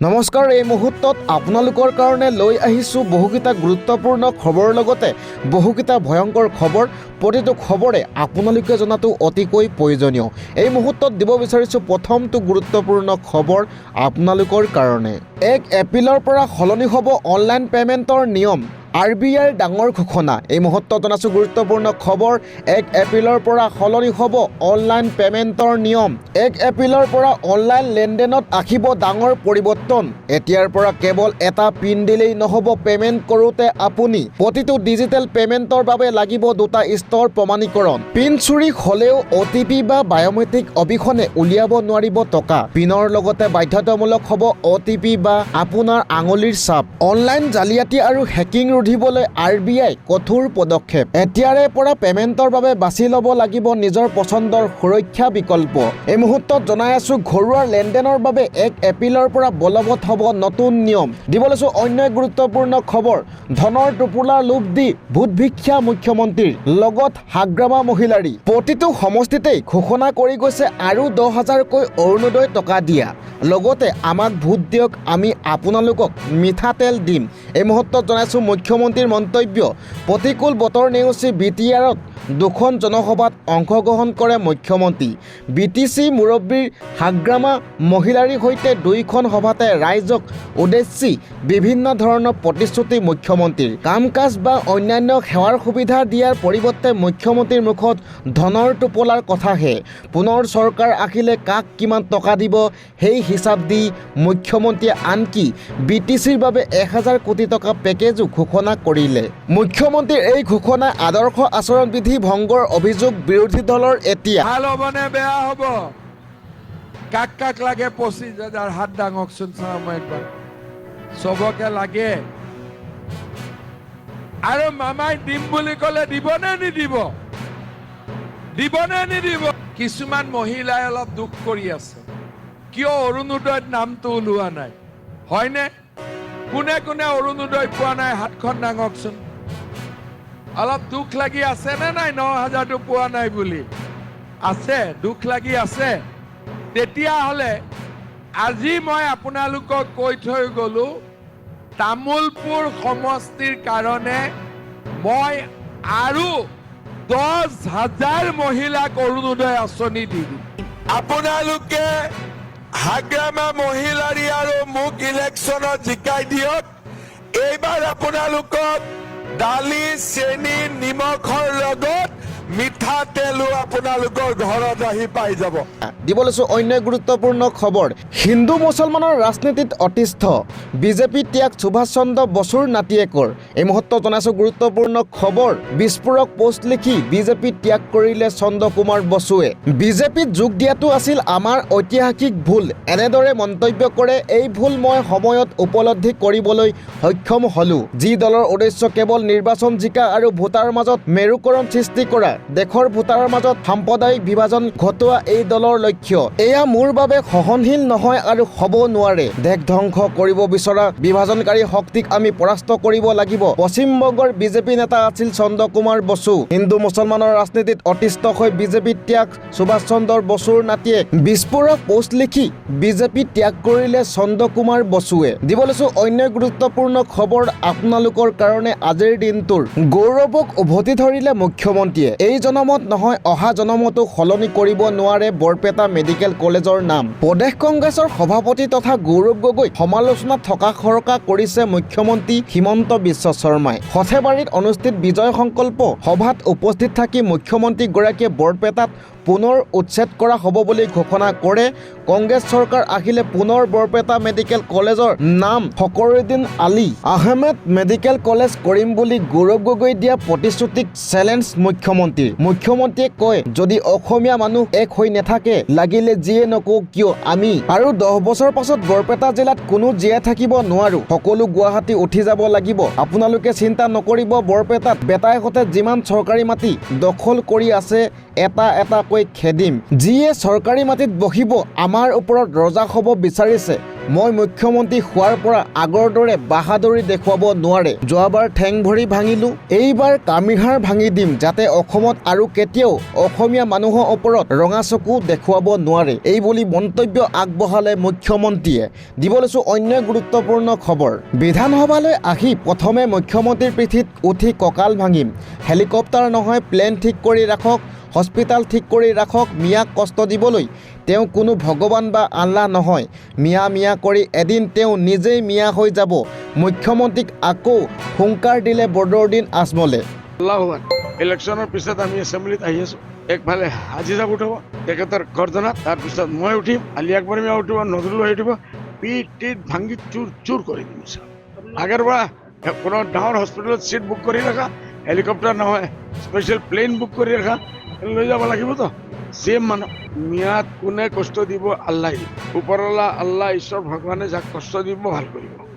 নমস্কাৰ, এই মুহূৰ্তত আপোনালোকৰ কাৰণে লৈ আহিছোঁ বহুকেইটা গুৰুত্বপূৰ্ণ খবৰ লগতে বহুকেইটা ভয়ংকৰ খবৰ। প্ৰতিটো খবৰে আপোনালোকে জনাটো অতিকৈ প্ৰয়োজনীয়। এই মুহূৰ্তত দিব বিচাৰিছোঁ প্ৰথমটো গুৰুত্বপূৰ্ণ খবৰ আপোনালোকৰ কাৰণে। 1 এপ্ৰিলৰ পৰা সলনি হ'ব অনলাইন পে'মেণ্টৰ নিয়ম। RBIৰ ডাঙৰ ঘোষণা। এই মুহূৰ্তত জনাইছোঁ গুৰুত্বপূৰ্ণ খবৰ। 1 এপ্ৰিলৰ পৰা সলনি হ'ব অনলাইন পে'মেণ্টৰ নিয়ম। 1 এপ্ৰিলৰ পৰা অনলাইন লেনদেনত আহিব ডাঙৰ পৰিৱৰ্তন। এতিয়াৰ পৰা কেৱল এটা পিন দিলেই নহ'ব পে'মেণ্ট কৰোঁতে আপুনি। প্ৰতিটো ডিজিটেল পে'মেণ্টৰ বাবে লাগিব 2টা স্তৰ প্ৰমাণীকৰণ। পিন চুৰি হ'লেও OTP বা বায়'মেট্ৰিক অবিহনে উলিয়াব নোৱাৰিব টকা। পিনৰ লগতে বাধ্যতামূলক হ'ব OTP বা আপোনাৰ আঙুলিৰ ছাপ। অনলাইন জালিয়াতি আৰু হেকিং ৰোধিবলৈ RBI কঠোৰ পদক্ষেপ। এতিয়াৰে পৰা পে'মেণ্টৰ বাবে বাছি ল'ব লাগিব নিজৰ পচন্দৰ সুৰক্ষা বিকল্প। এই মুহূৰ্তত জনাই আছোঁ ঘৰুৱা লেনদেনৰ বাবে 1 এপ্ৰিলৰ পৰা বলৱৎ হ'ব নতুন নিয়ম। দিব লৈছোঁ অন্য এক গুৰুত্বপূৰ্ণ খবৰ। ধনৰ টোপোলাৰ লোভ দি ভোট ভিক্ষা মুখ্যমন্ত্ৰীৰ লগত হাগ্ৰামা মহিলাৰী। প্ৰতিটো সমষ্টিতেই ঘোষণা কৰি গৈছে আৰু 10,000কৈ অৰুণোদয় টকা দিয়া। লগতে আমাক ভোট দিয়ক, আমি আপোনালোকক মিঠাতেল দিম। এই মুহূৰ্তত জনাইছোঁ মুখ্যমন্ত্ৰীৰ মন্তব্য। প্ৰতিকূল বতৰ নেওচি BTRত 2খন জনসভাত অংশগ্ৰহণ কৰে মুখ্যমন্ত্ৰী। BTC মুৰব্বীৰ হাগ্ৰামা মহিলাৰীৰ সৈতে 2খন সভাতে ৰাইজক উদ্দেশ্যি বিভিন্ন ধৰণৰ প্ৰতিশ্ৰুতি মুখ্যমন্ত্ৰীৰ। কাম কাজ বা অন্যান্য সেৱাৰ সুবিধা দিয়াৰ পৰিৱৰ্তে মুখ্যমন্ত্ৰীৰ মুখত ধনৰ টোপোলাৰ কথাহে। পুনৰ চৰকাৰ আহিলে কাক কিমান টকা দিব সেই হিচাপ দি মুখ্যমন্ত্ৰীয়ে আনকি BTCৰ বাবে 1,000 কোটি টকা পেকেজো ঘোষণা কৰিলে। মুখ্যমন্ত্ৰীৰ এই ঘোষণাই আদৰ্শ আচৰণবিধি ভংগৰ অভিযোগ বিৰোধী দলৰ। এতিয়া ভাল হ'ব নে বেয়া হ'ব? কাক কাক লাগে 25,000? হাত দাঙকচোন চাওঁ মই একবাৰ। চবকে লাগে। আৰু মামাই দিম বুলি ক'লে দিবনে নিদিব? দিবনে নিদিব? কিছুমান মহিলাই অলপ দুখ কৰি আছে, কিয় অৰুণোদয়ত নামটো ওলোৱা নাই। হয়নে? কোনে কোনে অৰুণোদয় পোৱা নাই হাতখন দাঙকচোন। অলপ দুখ লাগি আছে নে নাই 9,000টো পোৱা নাই বুলি? আছে, দুখ লাগি আছে। তেতিয়াহ'লে আজি মই আপোনালোকক কৈ থৈ গ'লো, তামোলপুৰ সমষ্টিৰ কাৰণে মই আৰু 10,000 মহিলাক অৰুণোদয় আঁচনি দি দিম। আপোনালোকে হাগ্ৰামা মহিলাৰী আৰু মোক ইলেকশ্যনত জিকাই দিয়ক। এইবাৰ আপোনালোকক দালি, চেনি, নিমখৰ লগত মিঠাতেলো আপোনালোকৰ ঘৰত আহি পাই যাব। দিব লৈছোঁ অন্য গুৰুত্বপূৰ্ণ খবৰ। হিন্দু মুছলমানৰ ৰাজনীতিত অতিষ্ঠ বিজেপি ত্যাগ সুভাষ চন্দ্ৰ বসুৰ নাতিয়েকৰ। এই মুহূৰ্তত জনাইছোঁ গুৰুত্বপূৰ্ণ খবৰ। বিস্ফোৰক পোষ্ট লিখি বিজেপি ত্যাগ কৰিলে চন্দ্ৰ কুমাৰ বসুৱে। বিজেপিত যোগ দিয়াটো আছিল আমাৰ ঐতিহাসিক ভুল, এনেদৰে মন্তব্য কৰে। এই ভুল মই সময়ত উপলব্ধি কৰিবলৈ সক্ষম হ'লোঁ। যি দলৰ উদ্দেশ্য কেৱল নিৰ্বাচন জিকা আৰু ভোটাৰৰ মাজত মেৰুকৰণ সৃষ্টি কৰা, দেশৰ ভোটাৰৰ মাজত সাম্প্ৰদায়িক বিভাজন ঘটোৱা এই দলৰ লক্ষ্য। এয়া মোৰ বাবে সহনশীল নহয় আৰু হ'ব নোৱাৰে। দেশ ধ্বংস কৰিব বিচৰা বিভাজনকাৰী শক্তিক আমি পৰাস্ত কৰিব লাগিব। পশ্চিমবংগৰ বিজেপি নেতা আছিল চন্দ্ৰ কুমাৰ বসু। হিন্দু মুছলমানৰ ৰাজনীতিত অতিষ্ঠ হৈ বিজেপি ত্যাগ সুভাষ চন্দ্ৰ বসুৰ নাতিয়েক। বিস্ফোৰক পোষ্ট লিখি বিজেপি ত্যাগ কৰিলে চন্দ্ৰ কুমাৰ বসুৱে। দিব লৈছোঁ অন্য গুৰুত্বপূৰ্ণ খবৰ আপোনালোকৰ কাৰণে আজিৰ দিনটোৰ। গৌৰৱক উভতি ধৰিলে মুখ্যমন্ত্ৰীয়ে। এই জনমত নহয় অহা জনমতো সলনি কৰিব নোৱাৰে বৰপেটা মেডিকেল কলেজৰ নাম। প্ৰদেশ কংগ্ৰেছৰ সভাপতি তথা গৌৰৱ গগৈক সমালোচনাত থকা সৰকা কৰিছে মুখ্যমন্ত্ৰী হিমন্ত বিশ্ব শৰ্মাই। সৰ্থেবাৰীত অনুষ্ঠিত বিজয় সংকল্প সভাত উপস্থিত থাকি মুখ্যমন্ত্ৰীগৰাকীয়ে বৰপেটাত পুনৰ উচ্ছেদ কৰা হ'ব বুলি ঘোষণা কৰে। কংগ্ৰেছ চৰকাৰ আহিলে পুনৰ বৰপেটা মেডিকেল কলেজৰ নাম ফখৰুদ্দিন আলী আহমেদ মেডিকেল কলেজ কৰিম বুলি গৌৰৱ গগৈ দিয়া প্ৰতিশ্ৰুতিক চেলেঞ্জ মুখ্যমন্ত্ৰীৰ। মুখ্যমন্ত্ৰীয়ে কয়, যদি অসমীয়া মানুহ এক হৈ নাথাকে, লাগিলে যিয়ে নকওঁ কিয় আমি আৰু 10 বছৰ পাছত বৰপেটা জিলাত কোনো জীয়াই থাকিব নোৱাৰো। সকলো গুৱাহাটী উঠি যাব লাগিব। আপোনালোকে চিন্তা নকৰিব, বৰপেটাত বেটাইহঁতে যিমান চৰকাৰী মাটি দখল কৰি আছে এটা এটাকৈ খেদিম। যিয়ে চৰকাৰী মাটিত বহিব আমাৰ ওপৰত ৰজা হ'ব বিচাৰিছে মই মুখ্যমন্ত্ৰী হোৱাৰ পৰা আগৰ দৰে বাহাদুৰি দেখুৱাব নোৱাৰে। যোৱাবাৰ ঠেং ভৰি ভাঙিলোঁ, এইবাৰ কামিহাড় ভাঙি দিম, যাতে অসমত আৰু কেতিয়াও অসমীয়া মানুহৰ ওপৰত ৰঙা চকু দেখুৱাব নোৱাৰে, এই বুলি মন্তব্য আগবঢ়ালে মুখ্যমন্ত্ৰীয়ে। দিব লৈছোঁ অন্য গুৰুত্বপূৰ্ণ খবৰ। বিধানসভালৈ আহি প্ৰথমে মুখ্যমন্ত্ৰীৰ পিঠিত উঠি কঁকাল ভাঙিম, হেলিকপ্টাৰ নহয় প্লেন ঠিক কৰি ৰাখক, হস্পিটেল ঠিক কৰি ৰাখক, মিয়াক কষ্ট দিবলৈ তেওঁ কোনো ভগৱান বা আল্লাহ নহয়। মিয়া মিয়া কৰি এদিন তেওঁ নিজেই মিয়া হৈ যাব। মুখ্যমন্ত্ৰীক আকৌ হুংকাৰ দিলে বদৰুদ্দিন আজমলে। আল্লাহৱান ইলেকশ্যনৰ পিছত আমি এছেম্বলিত আহি আছোঁ। একফালে হাজি যাব উঠাব তেখেতৰ গৰ্জনাত, তাৰপিছত মই উঠিম, আলি আকবৰ মিয়া উঠিব, নজৰুল উঠিব, পিঠ টিট ভাঙি চুৰ চুৰ কৰি দিম। আগৰ পৰা কোনো ডাঙৰ হস্পিটেলত চিট বুক কৰি ৰাখা, হেলিকপ্টাৰ নহয় স্পেচিয়েল প্লেন বুক কৰি ৰাখা, লৈ যাব লাগিবতো। চেম মানুহ মিয়াত কোনে কষ্ট দিব? আল্লাহ, ওপৰৱালা আল্লাহ ঈশ্বৰ ভগৱানে যাক কষ্ট দিব ভাল কৰিব।